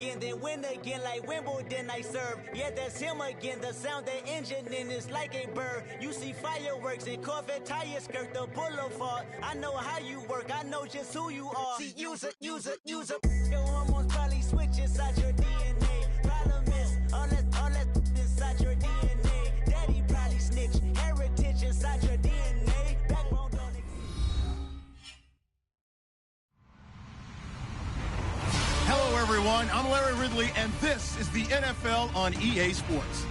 And then win again like Wimbledon I serve. Yeah, that's him again. The sound the engine in is like a bird. You see fireworks and Corvette tires skirt the boulevard. I know how you work. I know just who you are. See, user. Your hormones probably switch inside your DNA. Problem is, all that inside your DNA. Daddy probably snitch. Heritage inside your DNA. Backbone don't exist. Hello, everyone. I'm Larry Ridley, and this is the NFL on EA Sports.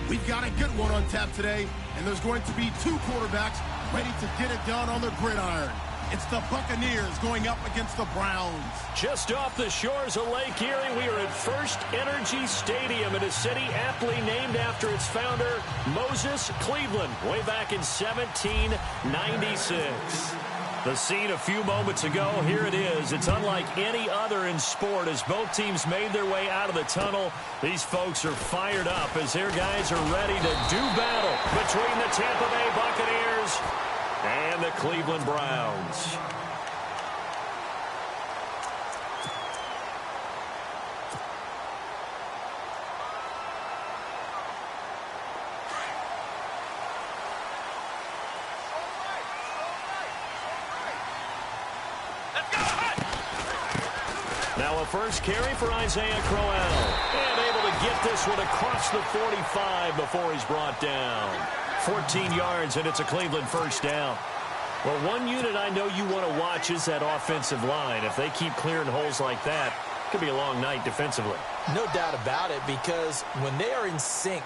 We've got a good one on tap today, and there's going to be two quarterbacks ready to get it done on the gridiron. It's the Buccaneers going up against the Browns. Just off the shores of Lake Erie, we are at First Energy Stadium in a city aptly named after its founder, Moses Cleveland, way back in 1796. The scene a few moments ago, here it is. It's unlike any other in sport as both teams made their way out of the tunnel. These folks are fired up as their guys are ready to do battle between the Tampa Bay Buccaneers and the Cleveland Browns. Now a first carry for Isaiah Crowell. And able to get this one across the 45 before he's brought down. 14 yards, and it's a Cleveland first down. Well, one unit I know you want to watch is that offensive line. If they keep clearing holes like that, it could be a long night defensively. No doubt about it, because when they are in sync,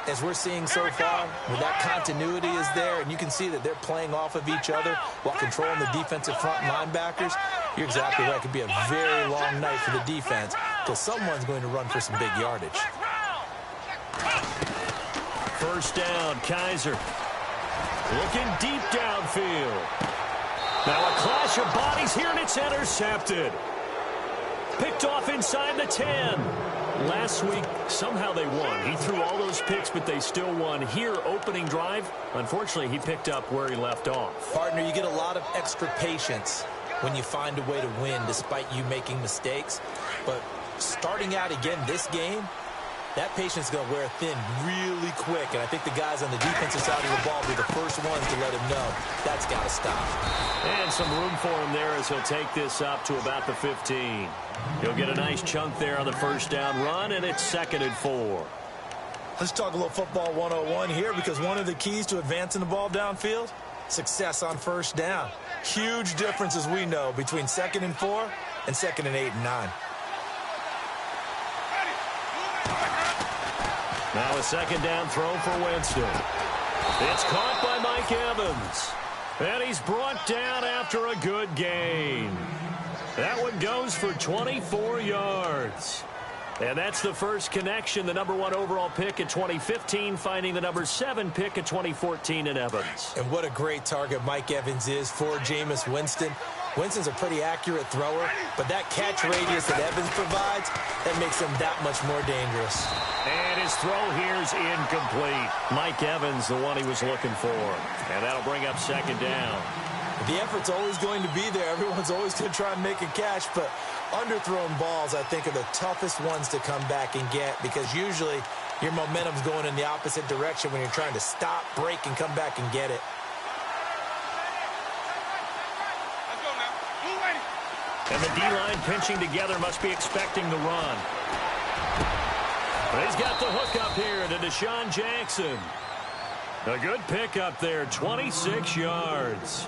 as we're seeing so far, where that continuity is there, and you can see that they're playing off of each other while controlling the defensive front linebackers, you're exactly right. It could be a very long night for the defense because someone's going to run for some big yardage. First down, Kaiser. Looking deep downfield. Now a clash of bodies here, and it's intercepted. Picked off inside the 10. Last week, somehow they won. He threw all those picks, but they still won. Here, opening drive, unfortunately, he picked up where he left off. Partner, you get a lot of extra patience when you find a way to win despite you making mistakes. But starting out again this game, that patience is going to wear thin really quick. And I think the guys on the defensive side of the ball will be the first ones to let him know that's got to stop. And some room for him there as he'll take this up to about the 15. He'll get a nice chunk there on the first down run, and it's 2nd and 4. Let's talk a little football 101 here, because one of the keys to advancing the ball downfield, success on first down. Huge difference, as we know, between 2nd and 4 and 2nd and 8 and 9. Now a second down throw for Winston. It's caught by Mike Evans. And he's brought down after a good gain. That one goes for 24 yards. And that's the first connection, the number 1 overall pick in 2015, finding the number 7 pick in 2014 in Evans. And what a great target Mike Evans is for Jameis Winston. Winston's a pretty accurate thrower, but that catch radius that Evans provides, that makes him that much more dangerous. And his throw here's incomplete. Mike Evans, the one he was looking for. And that'll bring up 2nd down. The effort's always going to be there. Everyone's always going to try and make a catch, but underthrown balls, I think, are the toughest ones to come back and get, because usually your momentum's going in the opposite direction when you're trying to stop, break, and come back and get it. And the D-line pinching together, must be expecting the run. But he's got the hook up here to Deshaun Jackson. A good pickup there, 26 yards.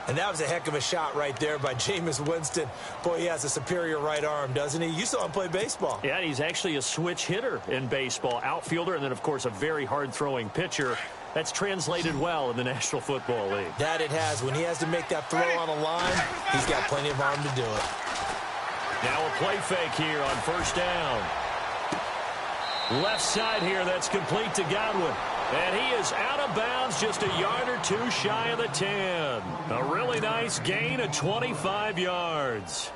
And that was a heck of a shot right there by Jameis Winston. Boy, he has a superior right arm, doesn't he? You saw him play baseball. Yeah, he's actually a switch hitter in baseball. Outfielder, and then, of course, a very hard-throwing pitcher. That's translated well in the National Football League. That it has. When he has to make that throw on a line, he's got plenty of arm to do it. Now a play fake here on first down. Left side here, that's complete to Godwin. And he is out of bounds, just a yard or two shy of the 10. A really nice gain of 25 yards.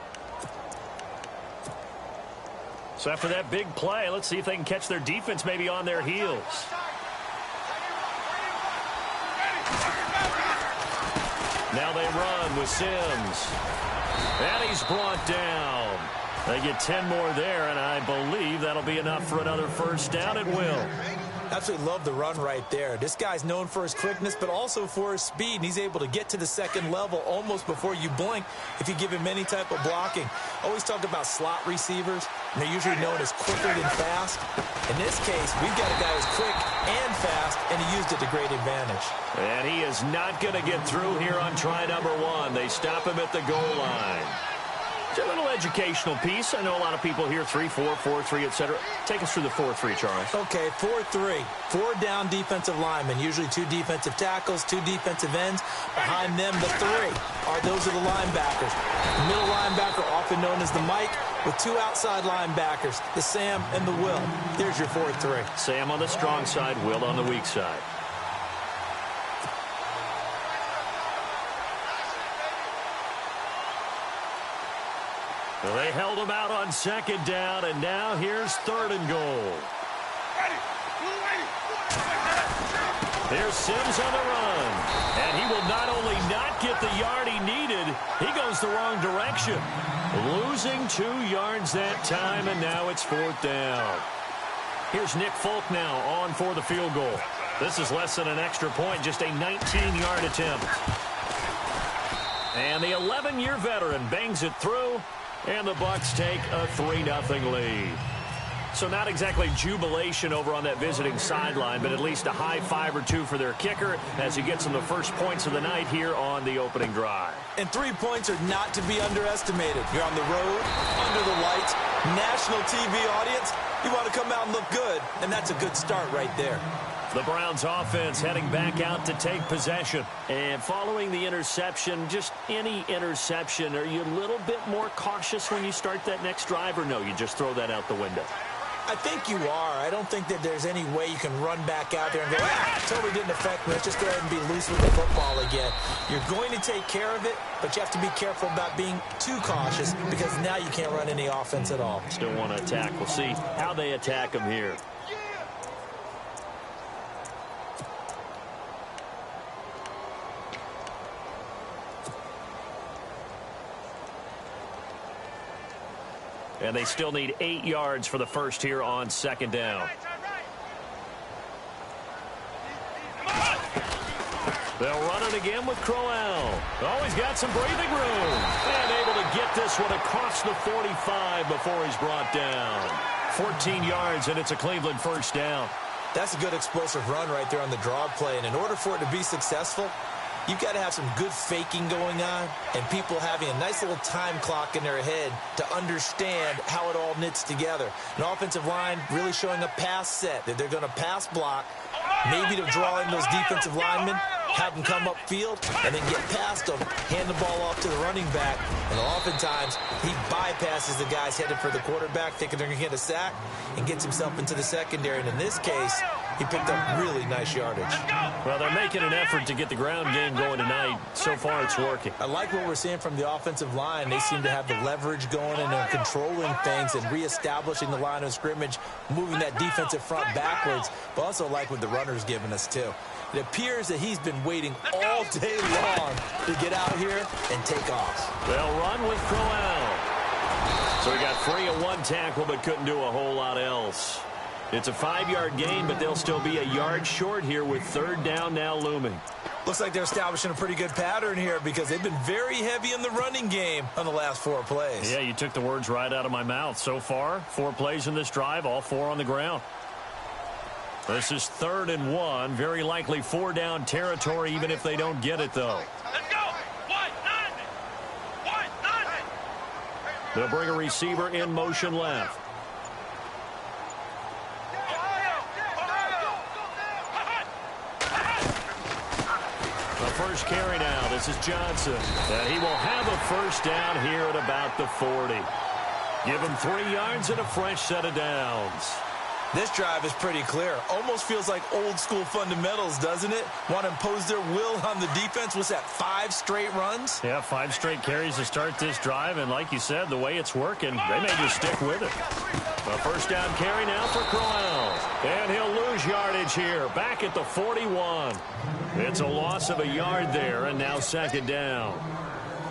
So after that big play, let's see if they can catch their defense maybe on their heels. Now they run with Sims. And he's brought down. They get 10 more there, and I believe that'll be enough for another first down at will. Absolutely love the run right there. This guy's known for his quickness, but also for his speed. And he's able to get to the second level almost before you blink if you give him any type of blocking. Always talk about slot receivers, and they're usually known as quicker than fast. In this case, we've got a guy who's quick and fast, and he used it to great advantage. And he is not going to get through here on try number 1. They stop him at the goal line. It's a little educational piece. I know a lot of people here, 3-4, 4-3, etc. Take us through the 4-3, Charles. Okay, 4-3. 4 down defensive linemen, usually 2 defensive tackles, 2 defensive ends. Behind them, the 3 those are the linebackers. The middle linebacker, often known as the Mike, with 2 outside linebackers, the Sam and the Will. There's your 4-3. Sam on the strong side, Will on the weak side. Well, they held him out on second down, and now here's 3rd and goal. Here's Sims on the run, and he will not only not get the yard he needed, he goes the wrong direction. Losing 2 yards that time, and now it's 4th down. Here's Nick Folk now on for the field goal. This is less than an extra point, just a 19-yard attempt. And the 11-year veteran bangs it through. And the Bucs take a 3-0 lead. So not exactly jubilation over on that visiting sideline, but at least a high 5 or 2 for their kicker as he gets them the first points of the night here on the opening drive. And 3 points are not to be underestimated. You're on the road, under the lights, national TV audience. You want to come out and look good, and that's a good start right there. The Browns offense heading back out to take possession. And following the interception, just any interception, are you a little bit more cautious when you start that next drive, or no, you just throw that out the window? I think you are. I don't think that there's any way you can run back out there and go, totally didn't affect me. Let's just go ahead and be loose with the football again. You're going to take care of it, but you have to be careful about being too cautious because now you can't run any offense at all. Still want to attack. We'll see how they attack them here. And they still need 8 yards for the first here on second down. They'll run it again with Crowell. Oh, he's got some breathing room. And able to get this one across the 45 before he's brought down. 14 yards, and it's a Cleveland first down. That's a good explosive run right there on the draw play. And in order for it to be successful, you've got to have some good faking going on and people having a nice little time clock in their head to understand how it all knits together. An offensive line really showing a pass set that they're going to pass block, maybe to draw in those defensive linemen, have them come upfield, and then get past them, hand the ball off to the running back, and oftentimes he bypasses the guys headed for the quarterback, thinking they're going to get a sack, and gets himself into the secondary. And in this case, he picked up really nice yardage. Well, they're making an effort to get the ground game going tonight. So far, it's working. I like what we're seeing from the offensive line. They seem to have the leverage going, and they're controlling things and reestablishing the line of scrimmage, moving that defensive front backwards. But also like what the runner's giving us, too. It appears that he's been waiting all day long to get out here and take off. They'll run with Crowell. So he got free of 1 tackle but couldn't do a whole lot else. It's a 5-yard gain, but they'll still be a yard short here with 3rd down now looming. Looks like they're establishing a pretty good pattern here because they've been very heavy in the running game on the last 4 plays. Yeah, you took the words right out of my mouth. So far, 4 plays in this drive, all 4 on the ground. This is 3rd and 1. Very likely 4 down territory, even if they don't get it, though. Let's go! 1-9! They'll bring a receiver in motion left. The first carry now. This is Johnson. And he will have a first down here at about the 40. Give him 3 yards and a fresh set of downs. This drive is pretty clear. Almost feels like old school fundamentals, doesn't it? Want to impose their will on the defense. Was that 5 straight runs? Yeah, 5 straight carries to start this drive. And like you said, the way it's working, they may just stick with it. A first down carry now for Crowell. And he'll lose yardage here. Back at the 41. It's a loss of a yard there, and now 2nd down.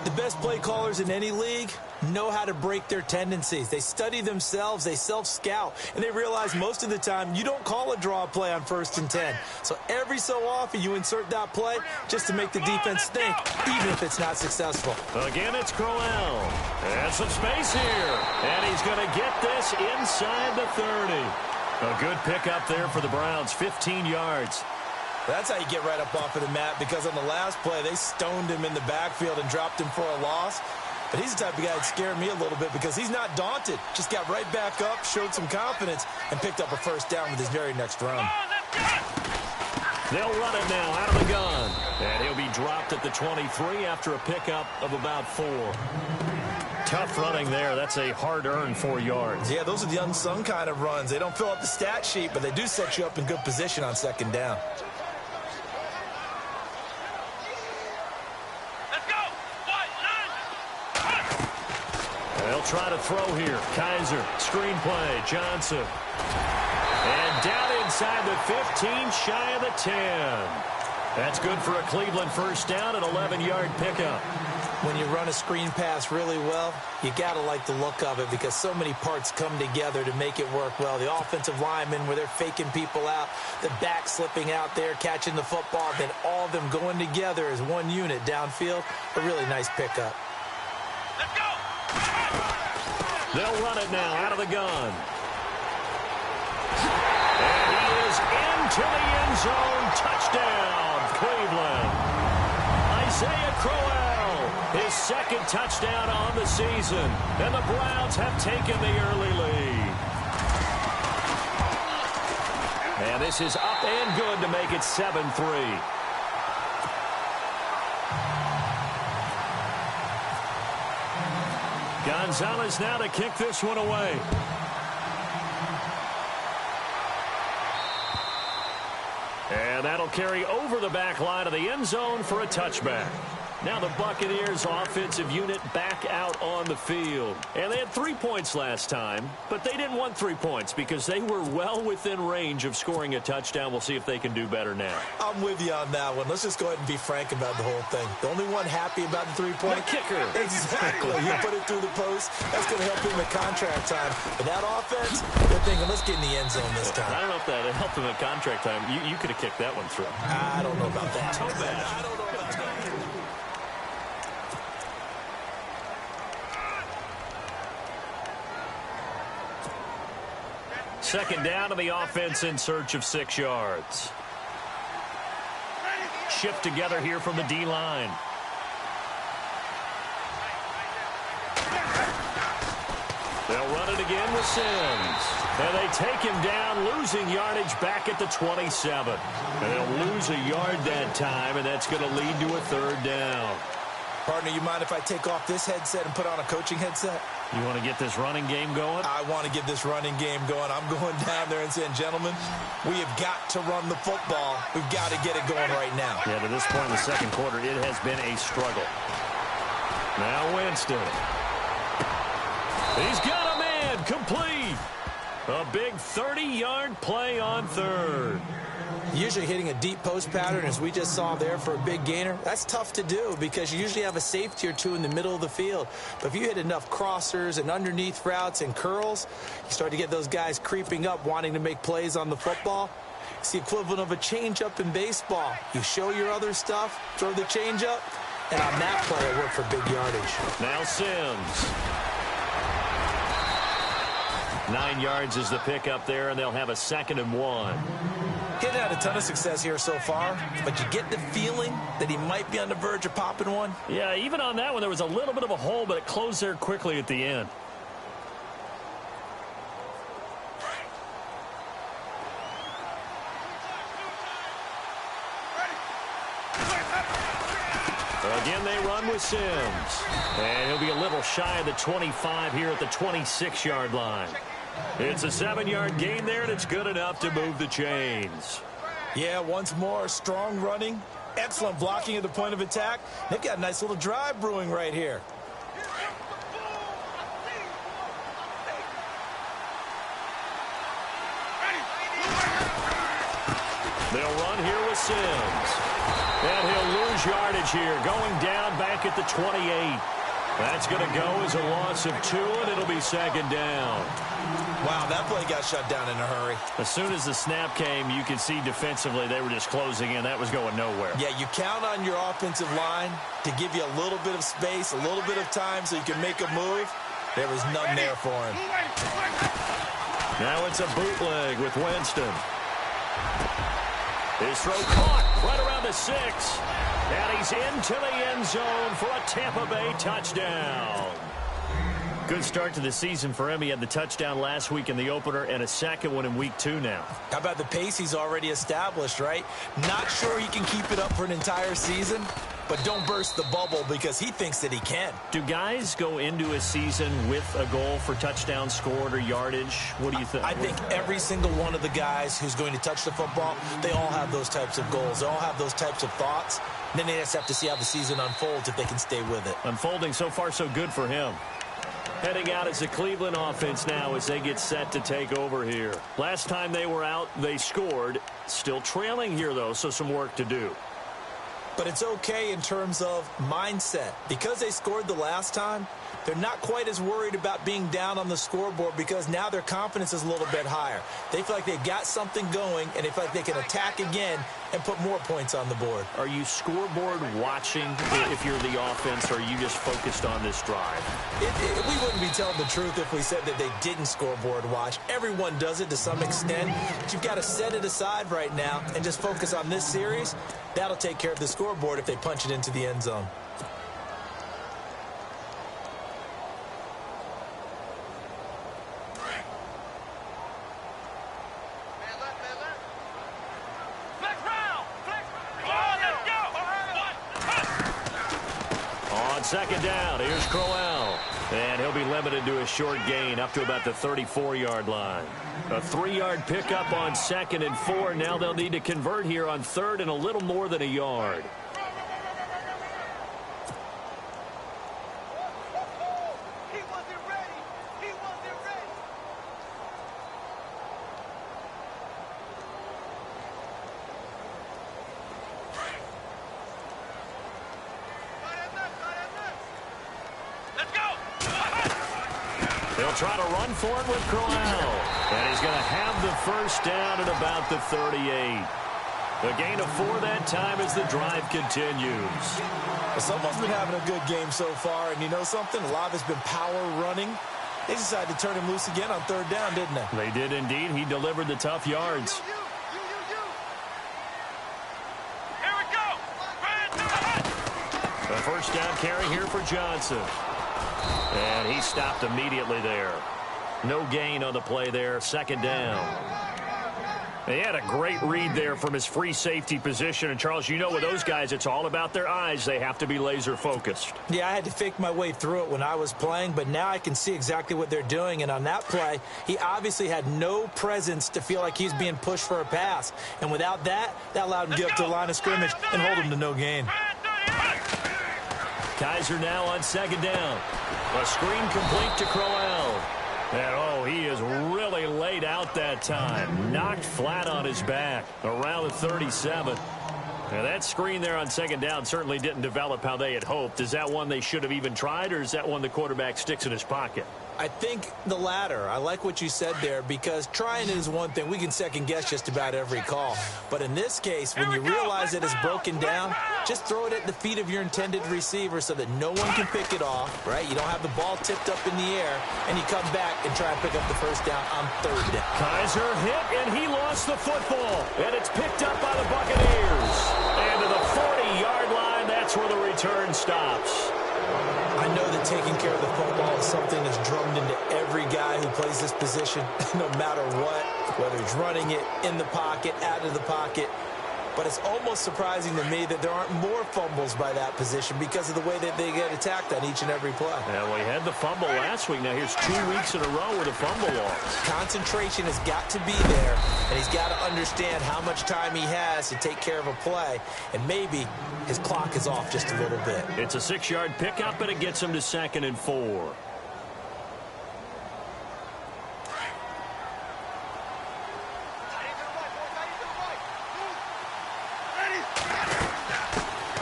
The best play callers in any league know how to break their tendencies. They study themselves, they self-scout, and they realize most of the time you don't call a draw play on 1st and 10. So every so often you insert that play just to make the defense think, even if it's not successful. Again, it's Crowell. And some space here. And he's going to get this inside the 30. A good pickup there for the Browns, 15 yards. That's how you get right up off of the mat, because on the last play, they stoned him in the backfield and dropped him for a loss. But he's the type of guy that scared me a little bit because he's not daunted. Just got right back up, showed some confidence, and picked up a 1st down with his very next run. They'll run it now out of the gun. And he'll be dropped at the 23 after a pickup of about 4. Tough running there. That's a hard-earned 4 yards. Yeah, those are the unsung kind of runs. They don't fill up the stat sheet, but they do set you up in good position on 2nd down. They'll try to throw here. Kaiser, screenplay, Johnson. And down inside the 15, shy of the 10. That's good for a Cleveland 1st down, an 11-yard pickup. When you run a screen pass really well, you got to like the look of it because so many parts come together to make it work well. The offensive linemen, where they're faking people out, the back slipping out there, catching the football, then all of them going together as one unit downfield. A really nice pickup. Let's go! They'll run it now out of the gun. And he is into the end zone. Touchdown, Cleveland. Isaiah Crowell, his 2nd touchdown on the season. And the Browns have taken the early lead. And this is up and good to make it 7-3. Gonzalez now to kick this one away. And that'll carry over the back line of the end zone for a touchback. Now the Buccaneers offensive unit back out on the field. And they had 3 points last time, but they didn't want 3 points because they were well within range of scoring a touchdown. We'll see if they can do better now. I'm with you on that one. Let's just go ahead and be frank about the whole thing. The only one happy about the 3-point kicker. Exactly. You put it through the post. That's going to help him at contract time. But that offense, they're thinking, let's get in the end zone this time. I don't know if that helped him at contract time. You could have kicked that one through. I don't know about that. So bad. I don't know about that. 2nd down to the offense in search of 6 yards. Shift together here from the D-line. They'll run it again with Sims. And they take him down, losing yardage back at the 27. And they'll lose a yard that time, and that's going to lead to a 3rd down. Partner, you mind if I take off this headset and put on a coaching headset? You want to get this running game going? I want to get this running game going. I'm going down there and saying, gentlemen, we have got to run the football. We've got to get it going right now. Yeah, to this point in the 2nd quarter, it has been a struggle. Now Winston. He's got a man, complete. A big 30-yard play on 3rd. Usually hitting a deep post pattern, as we just saw there, for a big gainer, that's tough to do because you usually have a safety or two in the middle of the field. But if you hit enough crossers and underneath routes and curls, you start to get those guys creeping up, wanting to make plays on the football. It's the equivalent of a changeup in baseball. You show your other stuff, throw the changeup, and on that play, it worked for big yardage. Now Sims. 9 yards is the pickup there, and they'll have a 2nd and 1. He's had a ton of success here so far, but you get the feeling that he might be on the verge of popping one. Yeah, even on that one, there was a little bit of a hole, but it closed there quickly at the end. Again, they run with Sims. And he'll be a little shy of the 25 here at the 26-yard line. It's a 7-yard gain there, and it's good enough to move the chains. Yeah, once more, strong running, excellent blocking at the point of attack. They've got a nice little drive brewing right here. They'll run here with Sims. And he'll lose yardage here, going down back at the 28. That's going to go as a loss of 2, and it'll be second down. Wow, that play got shut down in a hurry. As soon as the snap came, you could see defensively they were just closing in. That was going nowhere. Yeah, you count on your offensive line to give you a little bit of space, a little bit of time so you can make a move. There was none there for him. Now it's a bootleg with Winston. His throw caught right around the 6. And he's into the end zone for a Tampa Bay touchdown. Good start to the season for him. He had the touchdown last week in the opener and a second one in week 2 now. How about the pace he's already established, right? Not sure he can keep it up for an entire season, but don't burst the bubble because he thinks that he can. Do guys go into a season with a goal for touchdowns scored or yardage? What do you think? I think every single one of the guys who's going to touch the football, they all have those types of goals. They all have those types of thoughts. And then they just have to see how the season unfolds if they can stay with it. Unfolding so far so good for him. Heading out as the Cleveland offense now as they get set to take over here. Last time they were out, they scored. Still trailing here, though, so some work to do. But it's okay in terms of mindset. Because they scored the last time, they're not quite as worried about being down on the scoreboard because now their confidence is a little bit higher. They feel like they've got something going, and they feel like they can attack again and put more points on the board. Are you scoreboard watching if you're the offense, or are you just focused on this drive? We wouldn't be telling the truth if we said that they didn't scoreboard watch. Everyone does it to some extent, but you've got to set it aside right now and just focus on this series. That'll take care of the scoreboard if they punch it into the end zone. Second down, here's Crowell. And he'll be limited to a short gain up to about the 34-yard line. A 3-yard pickup on 2nd and 4. Now they'll need to convert here on 3rd and a little more than a yard. Try to run for it with Crowell. And he's going to have the first down at about the 38. A gain of 4 that time as the drive continues. Well, someone's been having a good game so far, and you know something? A lot of it's been power running. They decided to turn him loose again on 3rd down, didn't they? They did indeed. He delivered the tough yards. Here we go. A first down carry here for Johnson. And he stopped immediately there. No gain on the play there. 2nd down. He had a great read there from his free safety position. And, Charles, you know with those guys, it's all about their eyes. They have to be laser-focused. Yeah, I had to fake my way through it when I was playing, but now I can see exactly what they're doing. And on that play, he obviously had no presence to feel like he's being pushed for a pass. And without that, that allowed him to get up to the line of scrimmage and hold him to no gain. Kaiser now on 2nd down. A screen complete to Crowell. And, he is really laid out that time. Knocked flat on his back around the 37. And that screen there on 2nd down certainly didn't develop how they had hoped. Is that one they should have even tried, or is that one the quarterback sticks in his pocket? I think the latter. I like what you said there because trying it is one thing. We can second-guess just about every call. But in this case, when you realize that it's broken down, just throw it at the feet of your intended receiver so that no one can pick it off, right? You don't have the ball tipped up in the air, and you come back and try and pick up the first down on 3rd down. Kaiser hit, and he lost the football. And it's picked up by the Buccaneers. And to the 40-yard line, that's where the return stops. I know that taking care of the football is something that's drummed into every guy who plays this position, no matter what, whether he's running it, in the pocket, out of the pocket. But it's almost surprising to me that there aren't more fumbles by that position because of the way that they get attacked on each and every play. Yeah, we had the fumble last week. Now here's 2 weeks in a row with a fumble loss. Concentration has got to be there, and he's got to understand how much time he has to take care of a play, and maybe his clock is off just a little bit. It's a 6-yard pickup, and it gets him to 2nd and 4.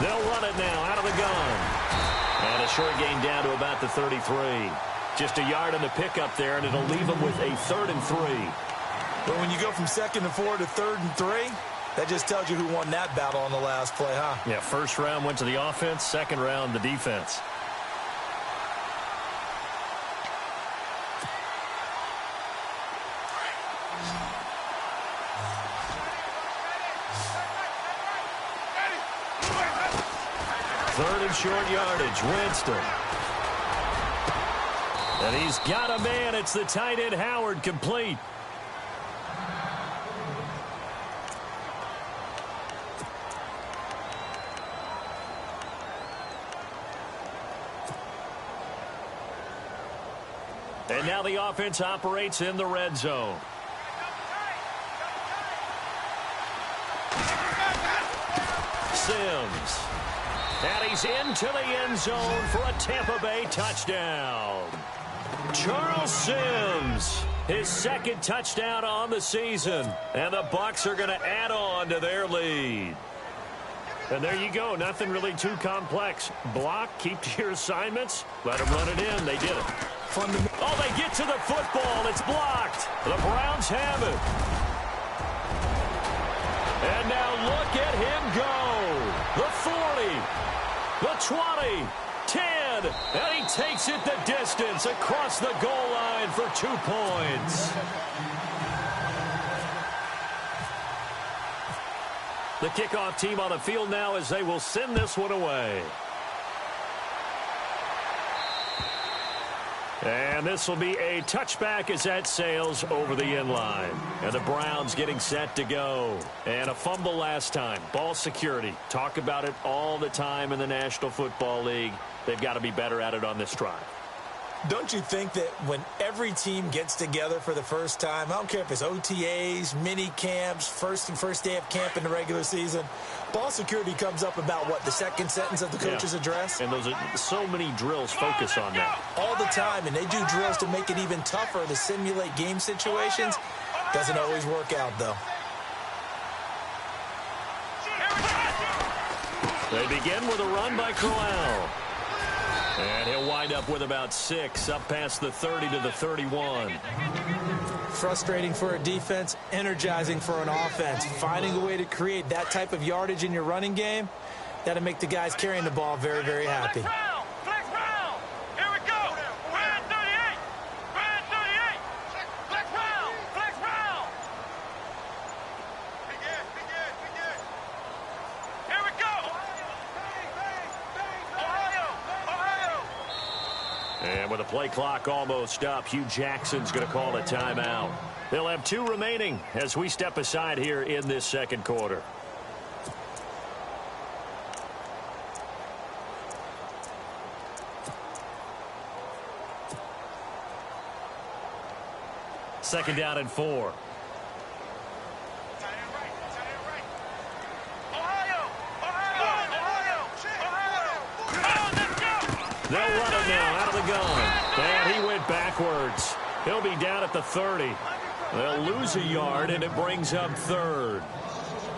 They'll run it now out of the gun. And a short gain down to about the 33. Just a yard on the pickup there, and it'll leave them with a 3rd and 3. But when you go from 2nd and 4 to 3rd and 3, that just tells you who won that battle on the last play, huh? Yeah, first round went to the offense, second round the defense. Third and short yardage, Winston. And he's got a man. It's the tight end, Howard, complete. And now the offense operates in the red zone. Sims. And he's into the end zone for a Tampa Bay touchdown. Charles Sims, his 2nd touchdown on the season. And the Bucs are going to add on to their lead. And there you go. Nothing really too complex. Block, keep to your assignments, let them run it in. They did it. Oh, they get to the football. It's blocked. The Browns have it. And now look at him go. The 40, the 20, 10, and he takes it the distance across the goal line for 2 points. The kickoff team on the field now as they will send this one away. And this will be a touchback as that sails over the end line. And the Browns getting set to go. And a fumble last time. Ball security. Talk about it all the time in the National Football League. They've got to be better at it on this drive. Don't you think that when every team gets together for the first time, I don't care if it's OTAs, mini camps, first day of camp in the regular season, ball security comes up about, what, the 2nd sentence of the coach's address? And those are so many drills focus on that. All the time, and they do drills to make it even tougher to simulate game situations. Doesn't always work out, though. They begin with a run by Crowell. And he'll wind up with about 6, up past the 30 to the 31. Frustrating for a defense, energizing for an offense. Finding a way to create that type of yardage in your running game, that'll make the guys carrying the ball very, very happy. And with the play clock almost up, Hugh Jackson's going to call a timeout. They'll have 2 remaining as we step aside here in this 2nd quarter. Second down and 4. They'll run it now out of the gun. And he went backwards. He'll be down at the 30. They'll lose a yard, and it brings up 3rd.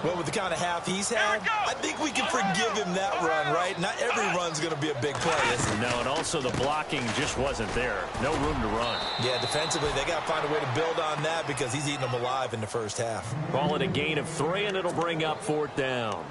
Well, with the kind of half he's had, I think we can forgive him that run, right? Not every run's going to be a big play, is it? No, and also the blocking just wasn't there. No room to run. Yeah, defensively, they got to find a way to build on that because he's eating them alive in the first half. Call it a gain of 3, and it'll bring up 4th down.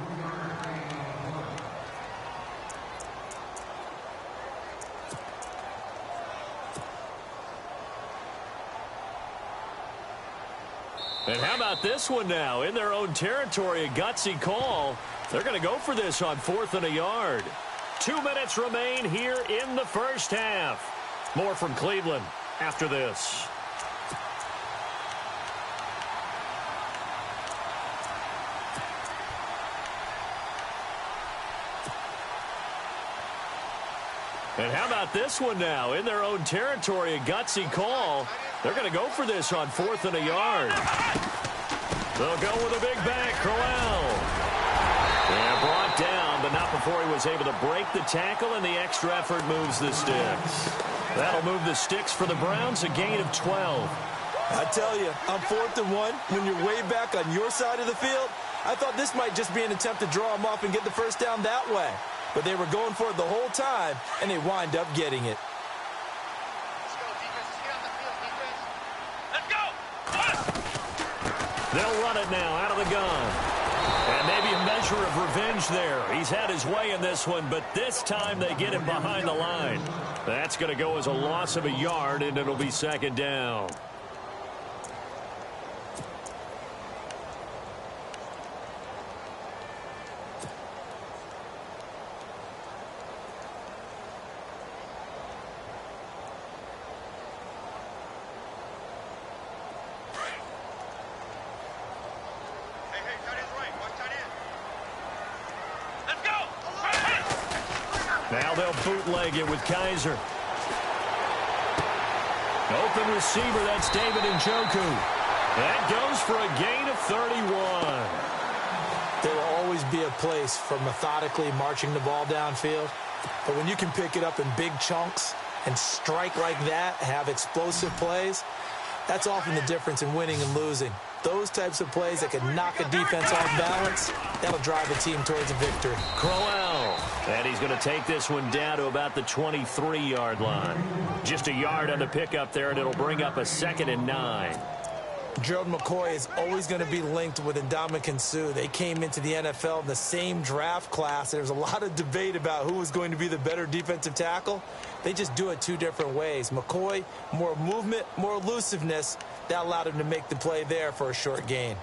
And how about this one now? In their own territory, a gutsy call. They're going to go for this on 4th and a yard. 2 minutes remain here in the first half. More from Cleveland after this. And how about this one now? In their own territory, a gutsy call. They're going to go for this on 4th and a yard. They'll go with a big bang, Crowell. And brought down, but not before he was able to break the tackle, and the extra effort moves the sticks. That'll move the sticks for the Browns, a gain of 12. I tell you, on 4th and 1, when you're way back on your side of the field, I thought this might just be an attempt to draw him off and get the first down that way. But they were going for it the whole time, and they wind up getting it. Let's go. They'll run it now out of the gun. And maybe a measure of revenge there. He's had his way in this one, but this time they get him behind the line. That's going to go as a loss of a yard, and it'll be second down. Now they'll bootleg it with Kaiser. Open receiver, that's David Njoku. That goes for a gain of 31. There will always be a place for methodically marching the ball downfield. But when you can pick it up in big chunks and strike like that, have explosive plays, that's often the difference in winning and losing. Those types of plays that can knock a defense off balance, that'll drive a team towards a victory. Crowell, and he's going to take this one down to about the 23-yard line. Just a yard on the pickup there, and it'll bring up a 2nd and 9. Gerald McCoy is always going to be linked with Ndamukong Suh. They came into the NFL in the same draft class. There's a lot of debate about who was going to be the better defensive tackle. They just do it two different ways. McCoy, more movement, more elusiveness. That allowed him to make the play there for a short gain.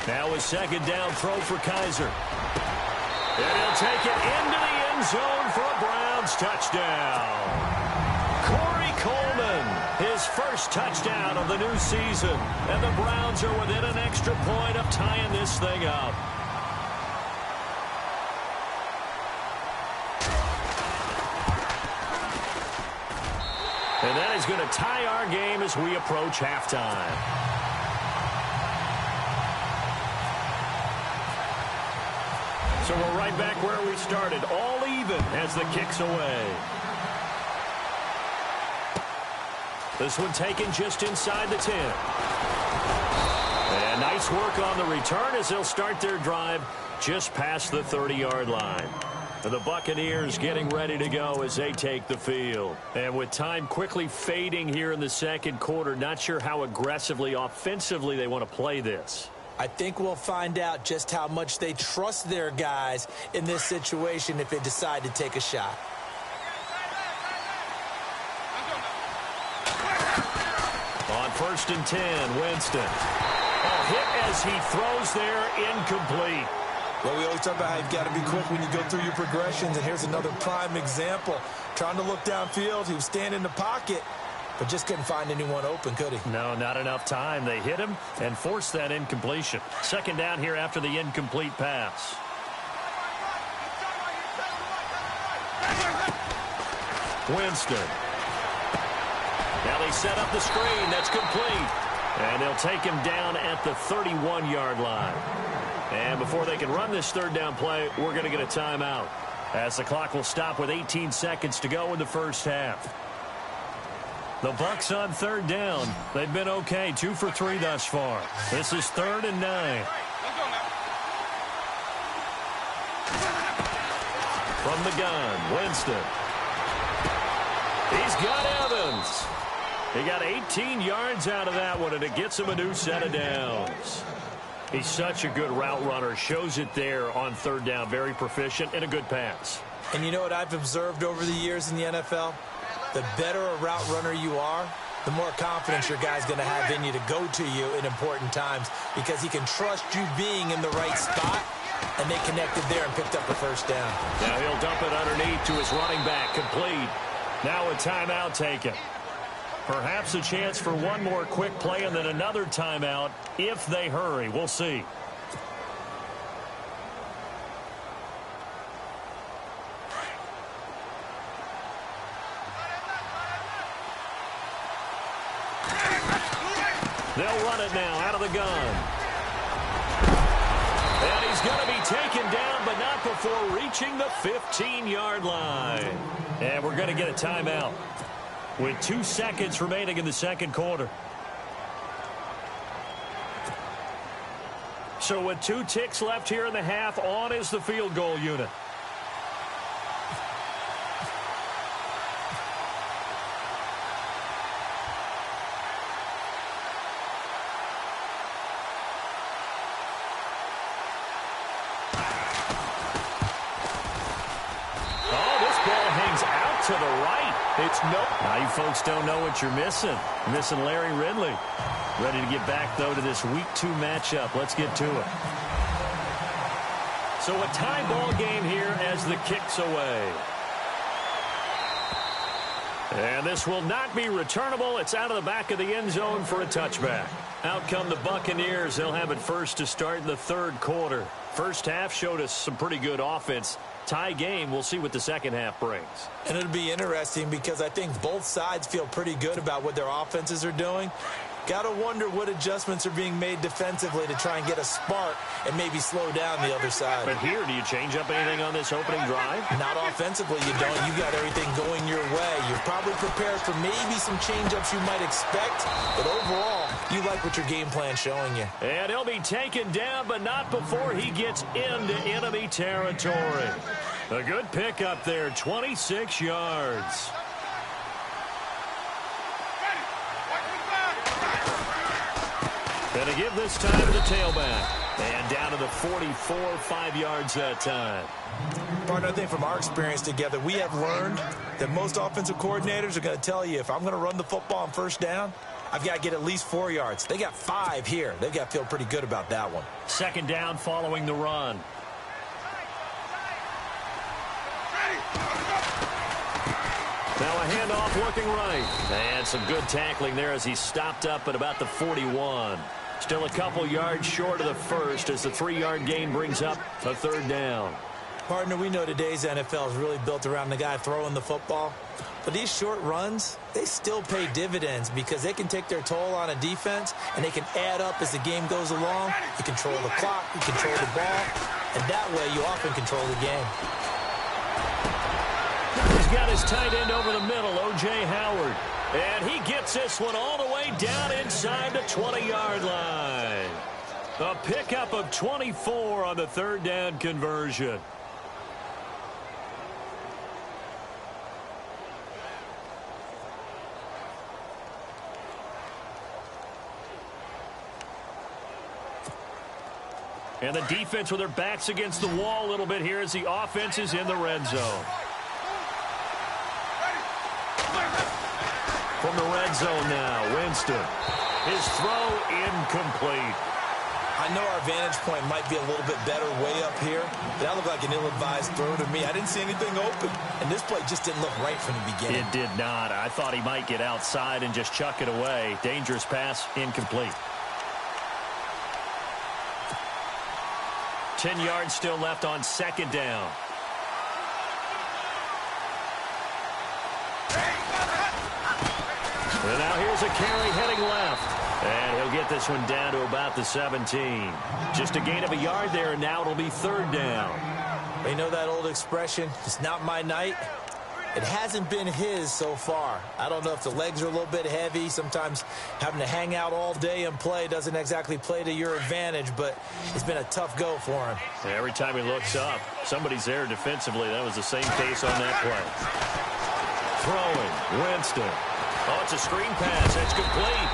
Now a second down throw for Kaiser. And he'll take it into the end zone for a Browns touchdown. Corey Coleman, his first touchdown of the new season. And the Browns are within an extra point of tying this thing up. And that is going to tie our game as we approach halftime. So we're right back where we started, all even as the kick's away. This one taken just inside the 10. And nice work on the return as they'll start their drive just past the 30-yard line. The Buccaneers getting ready to go as they take the field. And with time quickly fading here in the second quarter, not sure how aggressively, offensively they want to play this. I think we'll find out just how much they trust their guys in this situation if they decide to take a shot. On 1st and 10, Winston. A hit as he throws there, incomplete. Well, we always talk about how you've got to be quick when you go through your progressions, and here's another prime example. Trying to look downfield, he was standing in the pocket, but just couldn't find anyone open, could he? No, not enough time. They hit him and forced that incompletion. Second down here after the incomplete pass. Winston. Now they set up the screen. That's complete. And they'll take him down at the 31-yard line. And before they can run this third down play, we're going to get a timeout, as the clock will stop with 18 seconds to go in the first half. The Bucs on third down. They've been okay, 2 for 3 thus far. This is 3rd and 9. From the gun, Winston. He's got Evans. He got 18 yards out of that one, and it gets him a new set of downs. He's such a good route runner. Shows it there on third down. Very proficient and a good pass. And you know what I've observed over the years in the NFL? The better a route runner you are, the more confidence your guy's going to have in you to go to you in important times, because he can trust you being in the right spot, and they connected there and picked up the first down. Now he'll dump it underneath to his running back, complete. Now a timeout taken. Perhaps a chance for one more quick play and then another timeout if they hurry. We'll see. They'll run it now out of the gun. And he's going to be taken down, but not before reaching the 15-yard line. And we're going to get a timeout with 2 seconds remaining in the second quarter. So with 2 ticks left here in the half, on is the field goal unit. To the right. It's no. Now you folks don't know what you're missing. You're missing Larry Ridley. Ready to get back, though, to this Week 2 matchup. Let's get to it. So a tie ball game here as the kick's away. And this will not be returnable. It's out of the back of the end zone for a touchback. Out come the Buccaneers. They'll have it first to start in the third quarter. First half showed us some pretty good offense. Tie game. We'll see what the second half brings. And it'll be interesting because I think both sides feel pretty good about what their offenses are doing. Got to wonder what adjustments are being made defensively to try and get a spark and maybe slow down the other side. But here, do you change up anything on this opening drive? Not offensively, you don't. You got everything going your way. You're probably prepared for maybe some change-ups you might expect, but overall, you like what your game plan's showing you. And he'll be taken down, but not before he gets into enemy territory. A good pickup there, 26 yards. Going to give this time to the tailback. And down to the 44, 5 yards that time. Partner, I think from our experience together, we have learned that most offensive coordinators are going to tell you, if I'm going to run the football on first down, I've got to get at least 4 yards. They got 5 here. They've got to feel pretty good about that one. Second down following the run. Now a handoff looking right. And some good tackling there as he stopped up at about the 41. Still a couple yards short of the first as the 3-yard gain brings up a third down. Partner, we know today's NFL is really built around the guy throwing the football. But these short runs, they still pay dividends because they can take their toll on a defense and they can add up as the game goes along. You control the clock, you control the ball, and that way you often control the game. He's got his tight end over the middle, O.J. Howard. And he gets this one all the way down inside the 20-yard line. A pickup of 24 on the third down conversion. And the defense with their backs against the wall a little bit here as the offense is in the red zone. From the red zone now, Winston. His throw incomplete. I know our vantage point might be a little bit better way up here, but that looked like an ill-advised throw to me. I didn't see anything open, and this play just didn't look right from the beginning. It did not. I thought he might get outside and just chuck it away. Dangerous pass, incomplete. 10 yards still left on second down. And now here's a carry heading left. And he'll get this one down to about the 17. Just a gain of a yard there, and now it'll be third down. You know that old expression, it's not my night? It hasn't been his so far. I don't know if the legs are a little bit heavy. Sometimes having to hang out all day and play doesn't exactly play to your advantage, but it's been a tough go for him. Every time he looks up, somebody's there defensively. That was the same case on that play. Throwing, Winston. Oh, it's a screen pass. That's complete.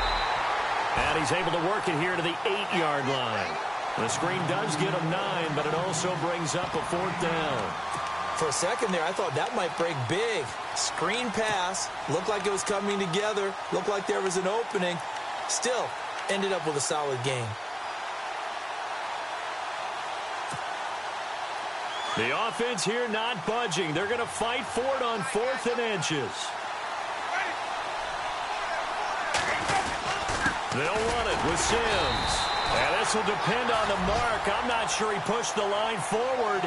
And he's able to work it here to the 8-yard line. The screen does get him 9, but it also brings up a fourth down. For a second there, I thought that might break big. Screen pass. Looked like it was coming together. Looked like there was an opening. Still, ended up with a solid game. The offense here not budging. They're going to fight for it on 4th and inches. They'll run it with Sims. And this will depend on the mark. I'm not sure he pushed the line forward.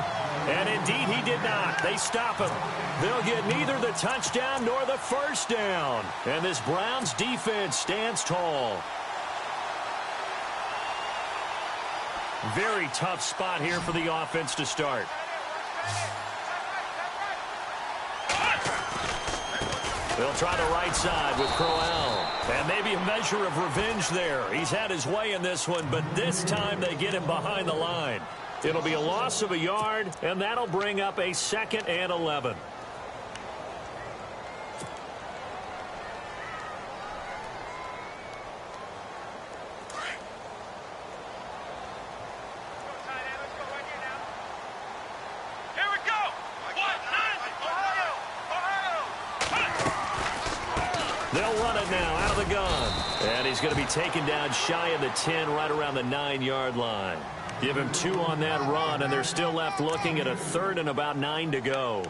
And indeed, he did not. They stop him. They'll get neither the touchdown nor the first down. And this Browns defense stands tall. Very tough spot here for the offense to start. They'll try the right side with Crowell. And maybe a measure of revenge there. He's had his way in this one, but this time they get him behind the line. It'll be a loss of a yard, and that'll bring up a 2nd and 11. They'll run it now out of the gun. And he's going to be taken down shy of the 10, right around the 9-yard line. Give him 2 on that run, and they're still left looking at a 3rd and about 9 to go.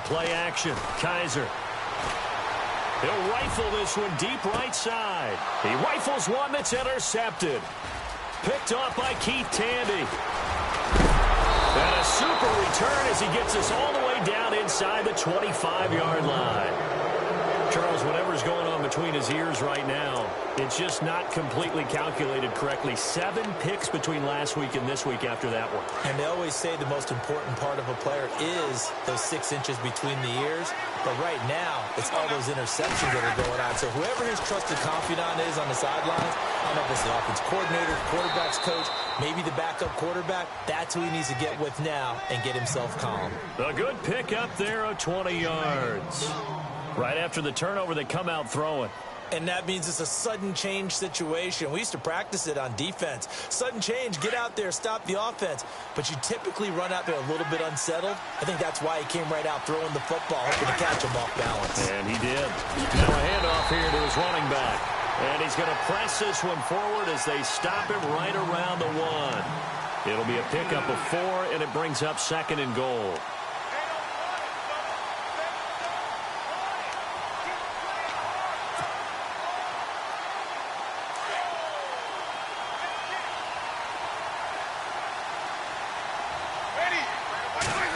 Play action. Kaiser. He'll rifle this one deep right side. He rifles one that's intercepted. Picked off by Keith Tandy. And a super return as he gets us all the way down inside the 25-yard line. Charles, whatever's going on between his ears right now, it's just not completely calculated correctly. 7 picks between last week and this week after that one. And they always say the most important part of a player is those 6 inches between the ears. But right now, it's all those interceptions that are going on. So whoever his trusted confidant is on the sidelines, I don't know if it's the offense coordinator, quarterback's coach, maybe the backup quarterback, that's who he needs to get with now and get himself calm. A good pick up there of 20 yards. Right after the turnover, they come out throwing. And that means it's a sudden change situation. We used to practice it on defense. Sudden change, get out there, stop the offense. But you typically run out there a little bit unsettled. I think that's why he came right out throwing the football, hoping to catch him off balance. And he did. Now a handoff here to his running back. And he's going to press this one forward as they stop him right around the 1. It'll be a pickup of 4, and it brings up 2nd and goal.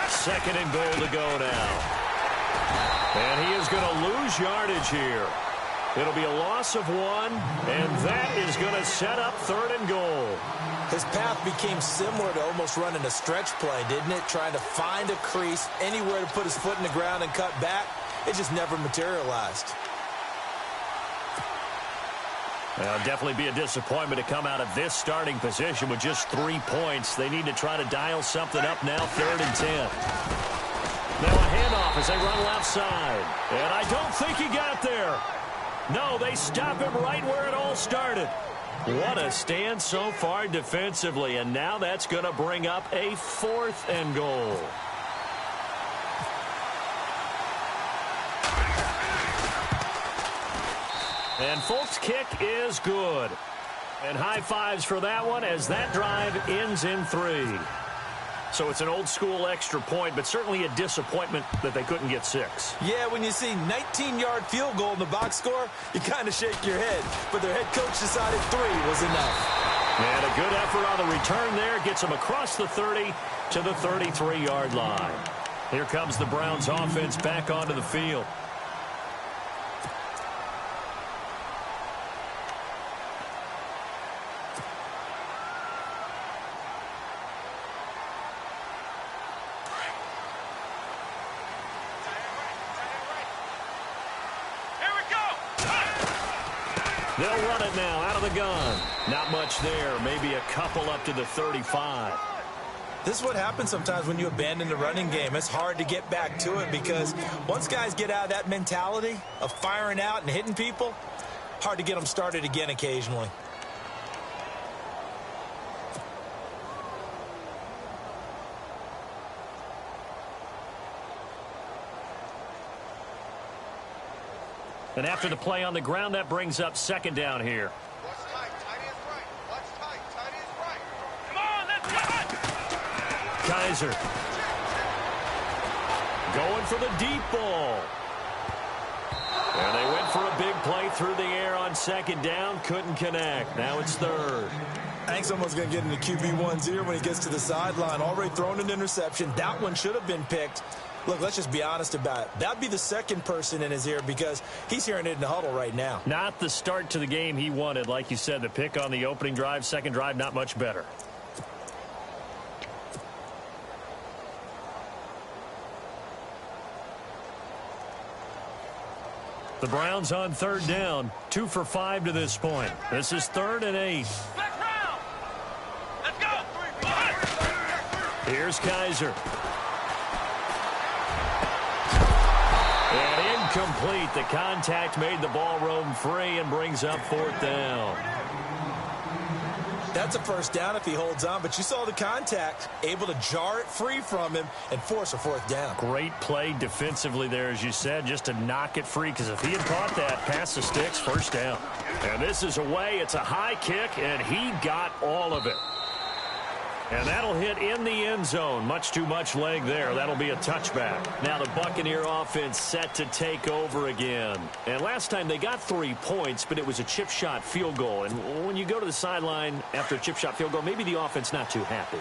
Second and goal to go now. And he is going to lose yardage here. It'll be a loss of 1, and that is going to set up 3rd and goal. His path became similar to almost running a stretch play, didn't it? Trying to find a crease, anywhere to put his foot in the ground and cut back. It just never materialized. Well, definitely be a disappointment to come out of this starting position with just 3 points. They need to try to dial something up now, 3rd and 10. Now a handoff as they run left side. And I don't think he got there. No, they stop him right where it all started. What a stand so far defensively. And now that's going to bring up a 4th and goal. And Folk's kick is good. And high fives for that one as that drive ends in 3. So it's an old-school extra point, but certainly a disappointment that they couldn't get 6. Yeah, when you see 19-yard field goal in the box score, you kind of shake your head. But their head coach decided 3 was enough. And a good effort on the return there gets them across the 30 to the 33-yard line. Here comes the Browns offense back onto the field. They'll run it now out of the gun. Not much there. Maybe a couple up to the 35. This is what happens sometimes when you abandon the running game. It's hard to get back to it because once guys get out of that mentality of firing out and hitting people, hard to get them started again occasionally. And after the play on the ground, that brings up 2nd down here. Watch tight. Tight end's right. Watch tight. Tight end's right. Come on, let's go. Kaiser. Going for the deep ball. And they went for a big play through the air on second down. Couldn't connect. Now it's third. I think someone's going to get into QB1's ear when he gets to the sideline. Already thrown an interception. That one should have been picked. Look, let's just be honest about it. That'd be the second person in his ear because he's hearing it in the huddle right now. Not the start to the game he wanted. Like you said, the pick on the opening drive, second drive, not much better. The Browns on third down, 2 for 5 to this point. This is 3rd and 8. Let's go. Here's Kaiser. And incomplete. The contact made the ball roam free and brings up 4th down. That's a first down if he holds on, but you saw the contact, able to jar it free from him and force a 4th down. Great play defensively there, as you said, just to knock it free, because if he had caught that, past the sticks, first down. And this is away. It's a high kick, and he got all of it. And that'll hit in the end zone. Much too much leg there. That'll be a touchback. Now the Buccaneer offense set to take over again. And last time they got 3 points, but it was a chip shot field goal. And when you go to the sideline after a chip shot field goal, maybe the offense not too happy.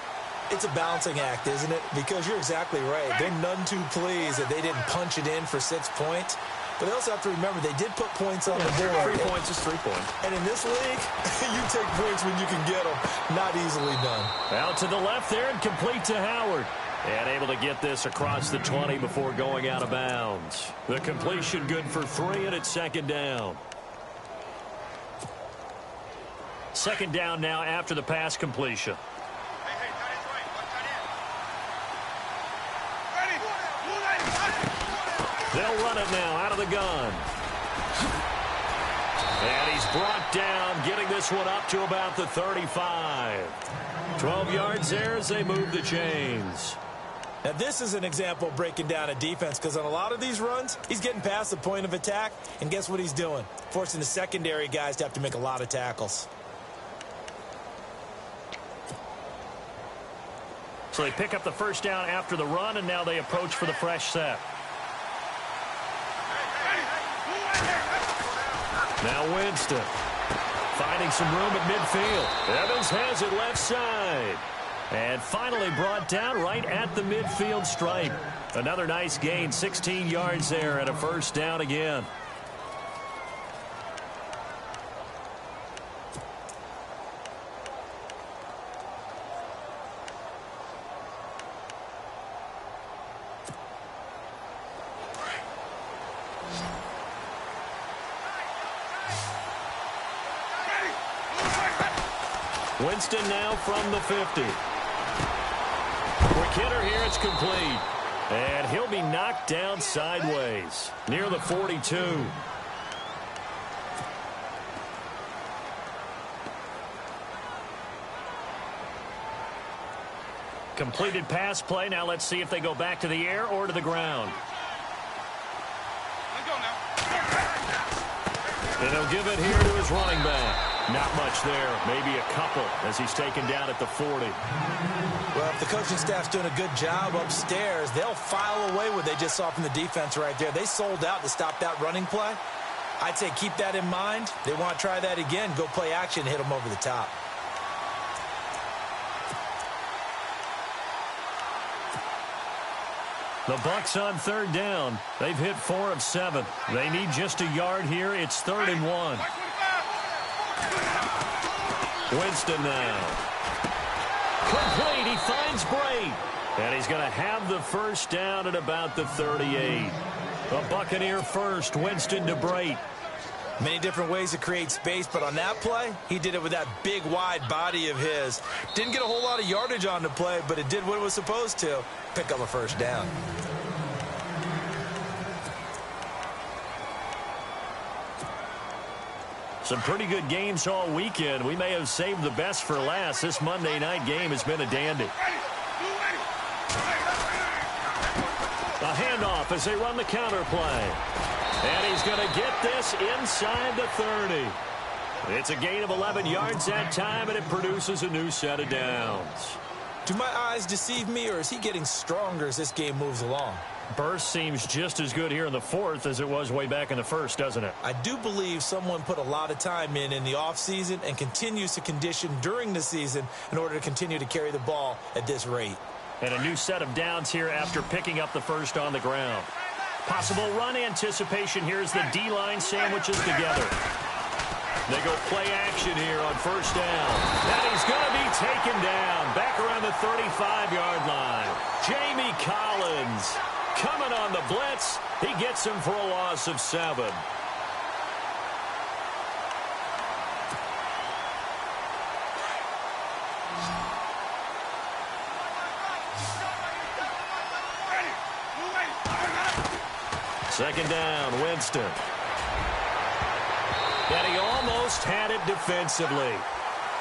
It's a balancing act, isn't it? Because you're exactly right. They're none too pleased that they didn't punch it in for 6 points. But they also have to remember they did put points on the board. 3 points is 3 points. And in this league, you take points when you can get them. Not easily done. Out to the left there and complete to Howard. And able to get this across the 20 before going out of bounds. The completion good for 3, and it's second down. Second down now after the pass completion. Hey, tight end's right. Watch tight end. Ready. They'll run it now out of the gun. And he's brought down, getting this one up to about the 35. 12 yards there as they move the chains. Now, this is an example of breaking down a defense because on a lot of these runs, he's getting past the point of attack, and guess what he's doing? Forcing the secondary guys to have to make a lot of tackles. So they pick up the first down after the run, and now they approach for the fresh set. Now Winston finding some room at midfield. Evans has it left side. And finally brought down right at the midfield stripe. Another nice gain, 16 yards there and a first down again. Winston now from the 50. Quick hitter here, it's complete. And he'll be knocked down sideways near the 42. Completed pass play. Now let's see if they go back to the air or to the ground. Let's go now. And he'll give it here to his running back. Not much there, maybe a couple as he's taken down at the 40. Well, if the coaching staff's doing a good job upstairs, they'll file away what they just saw from the defense right there. They sold out to stop that running play. I'd say keep that in mind. They want to try that again, go play action, hit them over the top. The Bucs on third down. They've hit 4 of 7. They need just a yard here. It's 3rd and 1. Winston now. Complete. He finds Bray. And he's going to have the first down at about the 38. A Buccaneer first. Winston to Bray. Many different ways to create space, but on that play, he did it with that big, wide body of his. Didn't get a whole lot of yardage on the play, but it did what it was supposed to. Pick up a first down. Some pretty good games all weekend. We may have saved the best for last. This Monday night game has been a dandy. A handoff as they run the counter play. And he's going to get this inside the 30. It's a gain of 11 yards that time, and it produces a new set of downs. Do my eyes deceive me, or is he getting stronger as this game moves along? Burst seems just as good here in the fourth as it was way back in the first, doesn't it? I do believe someone put a lot of time in the offseason and continues to condition during the season in order to continue to carry the ball at this rate. And a new set of downs here after picking up the first on the ground. Possible run anticipation here as the D-line sandwiches together. They go play action here on first down. And he's going to be taken down back around the 35-yard line. Jamie Collins coming on the blitz. He gets him for a loss of 7. Second down, Winston. And he almost had it defensively.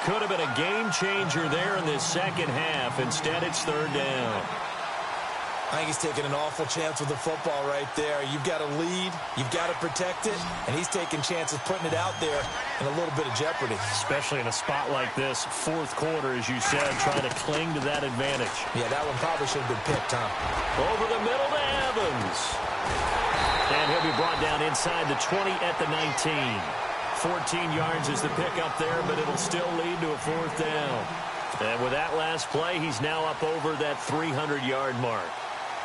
Could have been a game changer there in this second half. Instead, it's third down. I think he's taking an awful chance with the football right there. You've got to lead, you've got to protect it, and he's taking chances putting it out there in a little bit of jeopardy. Especially in a spot like this, fourth quarter, as you said, trying to cling to that advantage. Yeah, that one probably should have been picked, huh? Over the middle to Evans. And he'll be brought down inside the 20 at the 19. 14 yards is the pickup there, but it'll still lead to a fourth down. And with that last play, he's now up over that 300-yard mark.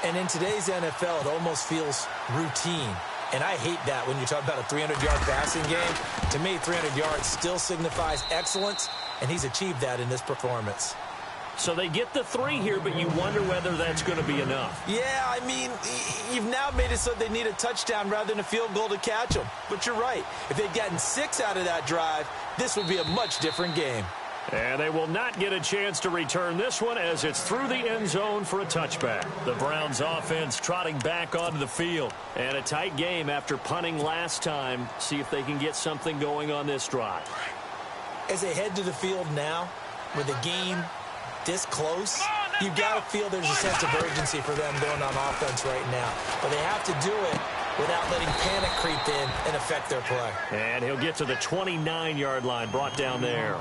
And in today's NFL, it almost feels routine. And I hate that when you talk about a 300-yard passing game. To me, 300 yards still signifies excellence, and he's achieved that in this performance. So they get the 3 here, but you wonder whether that's going to be enough. Yeah, I mean, you've now made it so they need a touchdown rather than a field goal to catch them. But you're right. If they'd gotten 6 out of that drive, this would be a much different game. And they will not get a chance to return this one as it's through the end zone for a touchback. The Browns offense trotting back onto the field. And a tight game after punting last time. See if they can get something going on this drive. As they head to the field now, with the game this close, you've got to feel there's a sense of urgency for them going on offense right now. But they have to do it without letting panic creep in and affect their play. And he'll get to the 29-yard line, brought down there.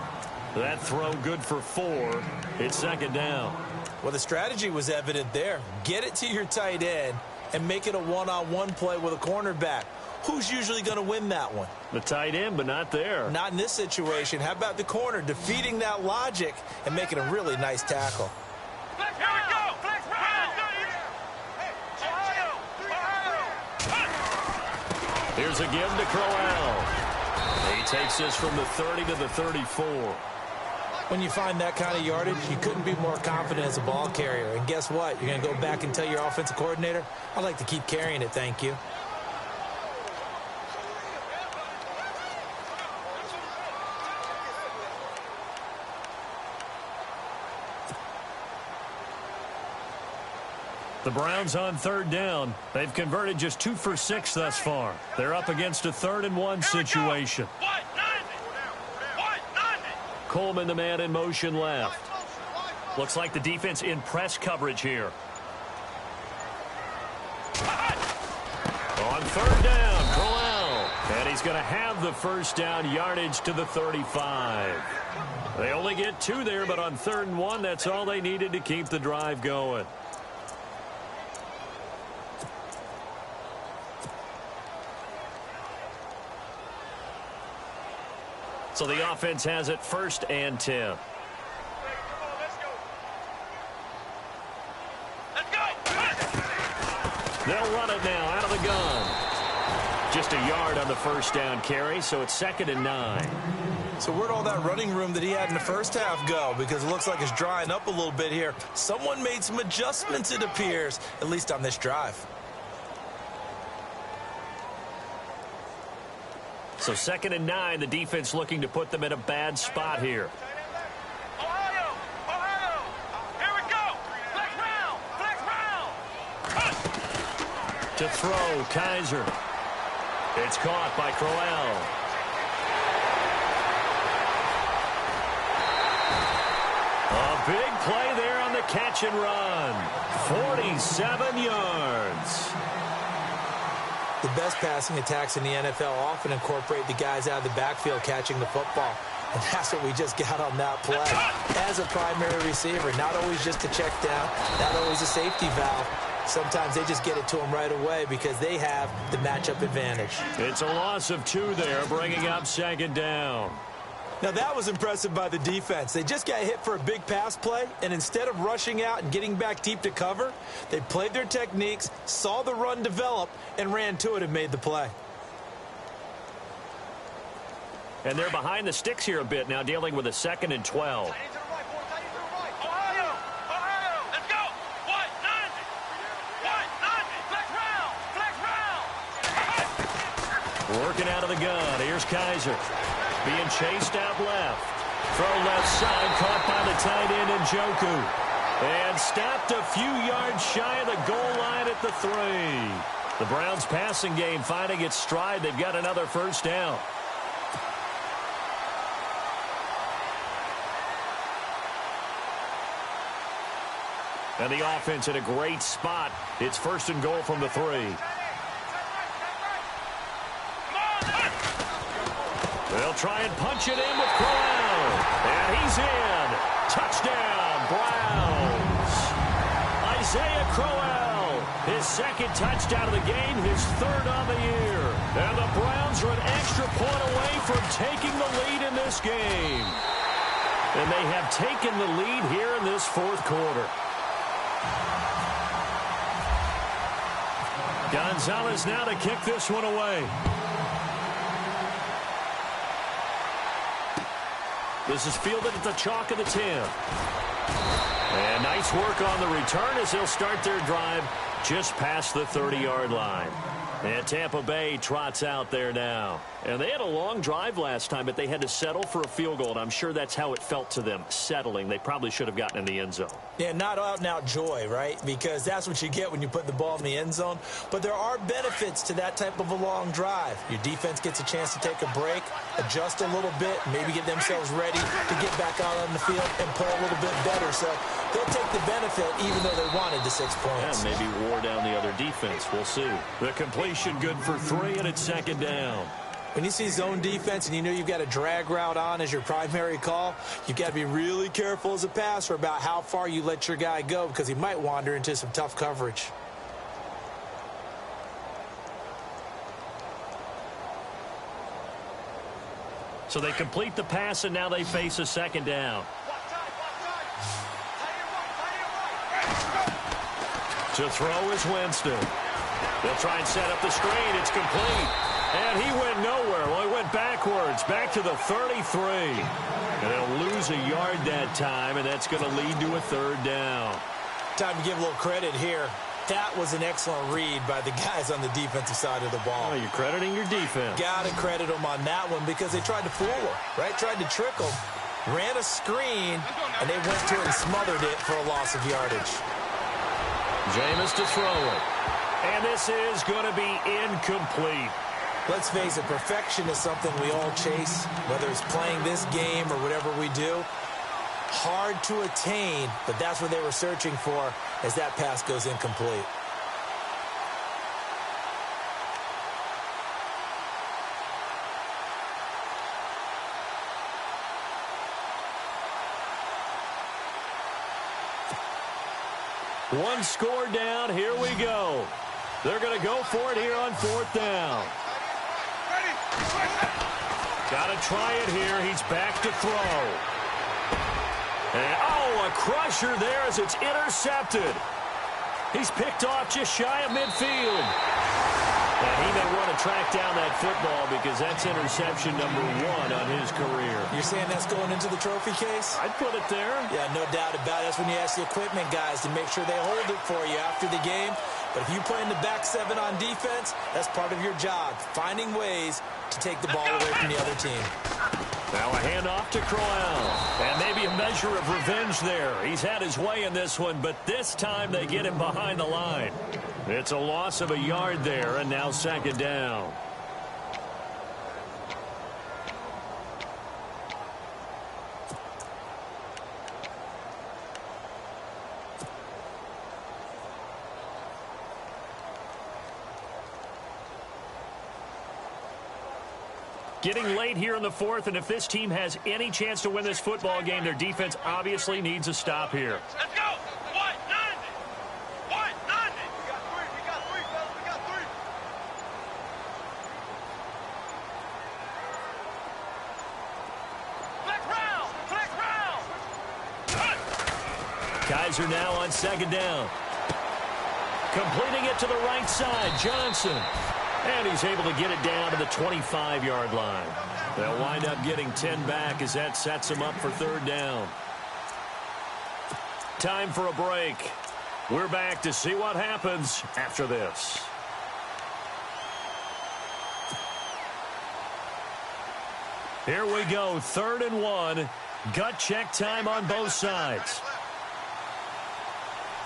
That throw good for 4. It's second down. Well, the strategy was evident there. Get it to your tight end and make it a one-on-one play with a cornerback. Who's usually going to win that one? The tight end, but not there. Not in this situation. How about the corner defeating that logic and making a really nice tackle? Here we go. Flex round. Here's a give to Crowell. He takes this from the 30 to the 34. When you find that kind of yardage, you couldn't be more confident as a ball carrier. And guess what? You're going to go back and tell your offensive coordinator, I'd like to keep carrying it, thank you. The Browns on third down. They've converted just 2 for 6 thus far. They're up against a 3rd and 1 situation. Coleman, the man in motion left. Looks like the defense in press coverage here. On third down, Crowell. And he's going to have the first down, yardage to the 35. They only get 2 there, but on 3rd and 1, that's all they needed to keep the drive going. So the offense has it 1st and 10. They'll run it now out of the gun. Just a yard on the first down carry, so it's 2nd and 9. So where'd all that running room that he had in the first half go? Because it looks like it's drying up a little bit here. Someone made some adjustments, it appears, at least on this drive. So 2nd and 9, the defense looking to put them in a bad spot here. Ohio! Here we go! Flex round! To throw, Kaiser. It's caught by Crowell. A big play there on the catch and run. 47 yards. The best passing attacks in the NFL often incorporate the guys out of the backfield catching the football. And that's what we just got on that play. As a primary receiver, not always just a check down, not always a safety valve. Sometimes they just get it to them right away because they have the matchup advantage. It's a loss of 2 there, bringing up 2nd down. Now, that was impressive by the defense. They just got hit for a big pass play, and instead of rushing out and getting back deep to cover, they played their techniques, saw the run develop, and ran to it and made the play. And they're behind the sticks here a bit now, dealing with a 2nd and 12. Working out of the gun. Here's Kaiser. Being chased out left. Throw left side. Caught by the tight end Njoku. And stopped a few yards shy of the goal line at the 3. The Browns passing game finding its stride. They've got another 1st down. And the offense in a great spot. It's 1st and goal from the 3. They'll try and punch it in with Crowell. And he's in. Touchdown, Browns. Isaiah Crowell, his 2nd touchdown of the game, his 3rd on the year. And the Browns are an extra point away from taking the lead in this game. And they have taken the lead here in this 4th quarter. Gonzalez now to kick this one away. This is fielded at the chalk of the 10. And nice work on the return as they'll start their drive just past the 30-yard line. And Tampa Bay trots out there now. And they had a long drive last time, but they had to settle for a field goal. And I'm sure that's how it felt to them, settling. They probably should have gotten in the end zone. Yeah, not out-and-out joy, right? Because that's what you get when you put the ball in the end zone. But there are benefits to that type of a long drive. Your defense gets a chance to take a break, adjust a little bit, maybe get themselves ready to get back out on the field and play a little bit better. So they'll take the benefit even though they wanted the 6 points. And maybe wore down the other defense. We'll see. The completion good for 3, and it's 2nd down. When you see zone defense and you know you've got a drag route on as your primary call, you've got to be really careful as a passer about how far you let your guy go because he might wander into some tough coverage. So they complete the pass, and now they face a 2nd down. To throw is Winston. They'll try and set up the screen. It's complete. And he went nowhere. Well, he went backwards, back to the 33. And they'll lose a yard that time, and that's going to lead to a 3rd down. Time to give a little credit here. That was an excellent read by the guys on the defensive side of the ball. Oh, you're crediting your defense. Got to credit them on that one because they tried to fool them, right? Tried to trick them. Ran a screen, and they went to it and smothered it for a loss of yardage. Jameis to throw it. And this is going to be incomplete. Let's face it, perfection is something we all chase, whether it's playing this game or whatever we do. Hard to attain, but that's what they were searching for as that pass goes incomplete. One score down. Here we go. They're going to go for it here on 4th down. Got to try it here. He's back to throw. And, a crusher there as it's intercepted. He's picked off just shy of midfield. And he may want to track down that football because that's interception number 1 on his career. You're saying that's going into the trophy case? I'd put it there. Yeah, no doubt about it. That's when you ask the equipment guys to make sure they hold it for you after the game. But if you play in the back 7 on defense, that's part of your job, finding ways to take the ball away from the other team. Now a handoff to Crowell. And maybe a measure of revenge there. He's had his way in this one, but this time they get him behind the line. It's a loss of a yard there, and now 2nd down. Getting late here in the fourth, and if this team has any chance to win this football game, their defense obviously needs a stop here. Let's go. 190. 190. We got three, fellas. We got three. Flex round. Flex round. Kaiser now on second down. Completing it to the right side, Johnson. And he's able to get it down to the 25-yard line. They'll wind up getting 10 back as that sets them up for third down. Time for a break. We're back to see what happens after this. Here we go, 3rd and 1. Gut check time on both sides.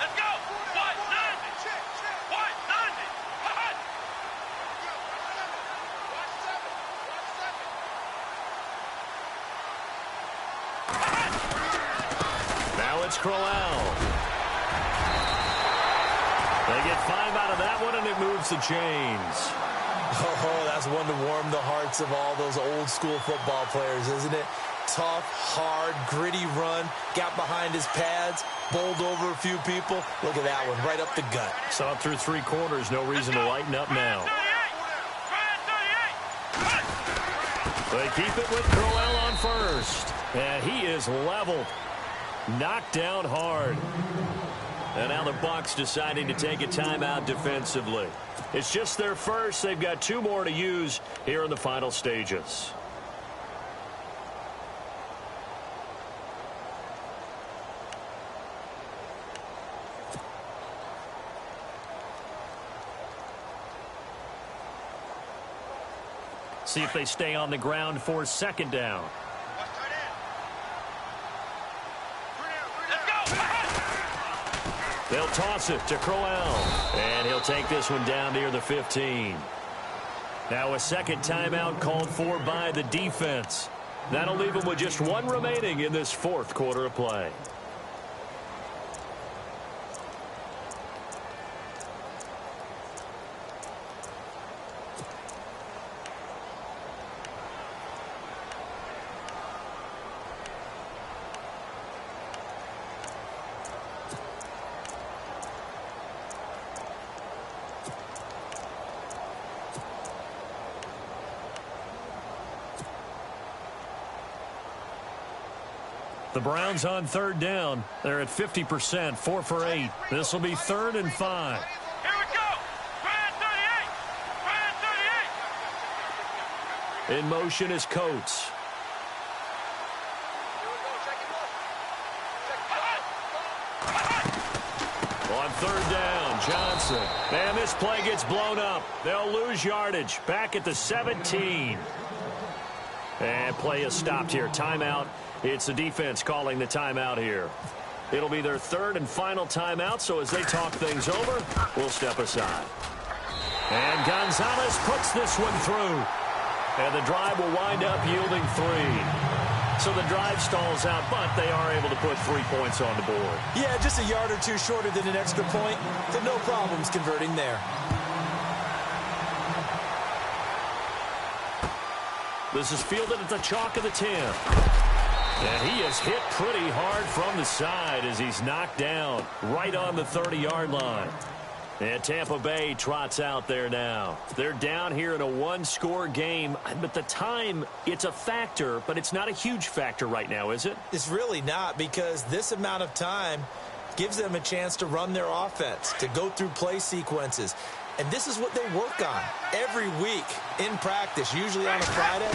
Let's go. 190. 190. Now it's Crowell. They get 5 out of that one, and it moves the chains. Oh, that's one to warm the hearts of all those old school football players, isn't it? Tough, hard, gritty run, got behind his pads, bowled over a few people. Look at that one, right up the gut. Saw it through 3 quarters, no reason to lighten up now. 38. They keep it with Crowell on first. And he is leveled. Knocked down hard. And now the Bucs deciding to take a timeout defensively. It's just their first. They've got 2 more to use here in the final stages. See if they stay on the ground for second down. They'll toss it to Crowell. And he'll take this one down near the 15. Now a second timeout called for by the defense. That'll leave them with just 1 remaining in this 4th quarter of play. The Browns on 3rd down. They're at 50%, 4 for 8. This will be 3rd and 5. Here we go. Brand 38. Brand 38. In motion is Coates. On 3rd down, Johnson. And this play gets blown up. They'll lose yardage. Back at the 17. And play is stopped here. Timeout. It's the defense calling the timeout here. It'll be their 3rd and final timeout, so as they talk things over, we'll step aside. And Gonzalez puts this one through. And the drive will wind up yielding 3. So the drive stalls out, but they are able to put 3 points on the board. Yeah, just a yard or 2 shorter than an extra point, so no problems converting there. This is fielded at the chalk of the 10. And he is hit pretty hard from the side as he's knocked down right on the 30-yard line. And Tampa Bay trots out there now. They're down here in a 1-score game. But the time, it's a factor, but it's not a huge factor right now, is it? It's really not, because this amount of time gives them a chance to run their offense, to go through play sequences. And this is what they work on every week in practice, usually on a Friday.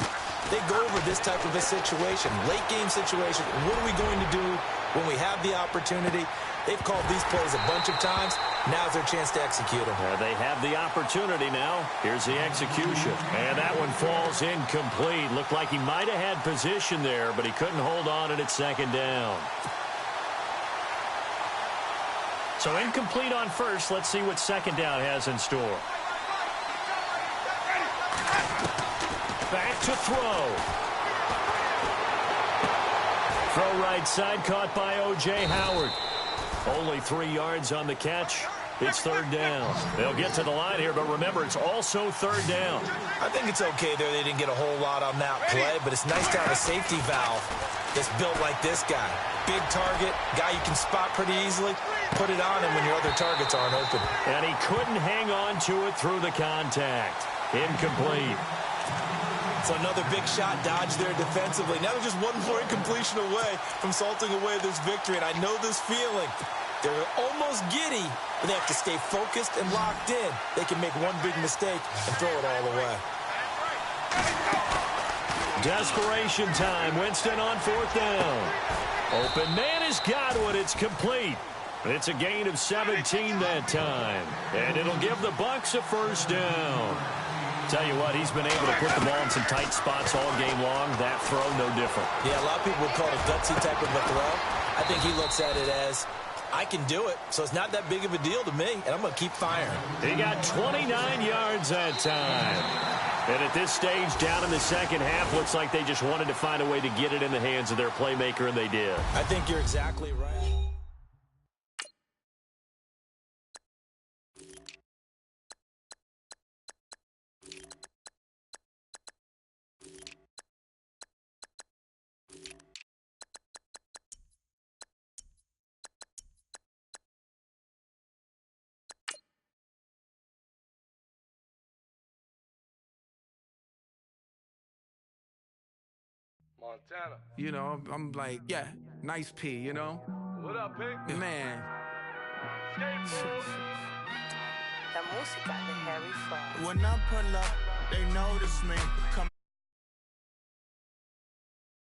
They go over this type of a situation, late game situation. What are we going to do when we have the opportunity? They've called these plays a bunch of times. Now's their chance to execute them. They have the opportunity now. Here's the execution. And that one falls incomplete. Looked like he might have had position there, but he couldn't hold on it at 2nd down. So incomplete on first. Let's see what 2nd down has in store. Back to throw. Throw right side, caught by O.J. Howard. Only 3 yards on the catch. It's third down. They'll get to the line here, but remember, it's also third down. I think it's okay there. They didn't get a whole lot on that play, but it's nice to have a safety valve that's built like this guy. Big target, guy you can spot pretty easily. Put it on him when your other targets aren't open. And he couldn't hang on to it through the contact. Incomplete. So another big shot dodge there defensively. Now they're just one more incompletion away from salting away this victory, and I know this feeling. They're almost giddy, but they have to stay focused and locked in. They can make one big mistake and throw it all away. Desperation time. Winston on fourth down. Open man has got one. It's complete. It's a gain of 17 that time. And it'll give the Bucs a first down. Tell you what, he's been able to put the ball in some tight spots all game long. That throw, no different. Yeah, a lot of people would call it a gutsy type of a throw. I think he looks at it as, I can do it, so it's not that big of a deal to me, and I'm going to keep firing. He got 29 yards that time. And at this stage, down in the second half, looks like they just wanted to find a way to get it in the hands of their playmaker, and they did. I think you're exactly right. Montana. You know, I'm like, yeah, nice P, you know? What up, Pink? Man. Skateboard. La música de Harry Fraud. When I pull up, they notice me. Come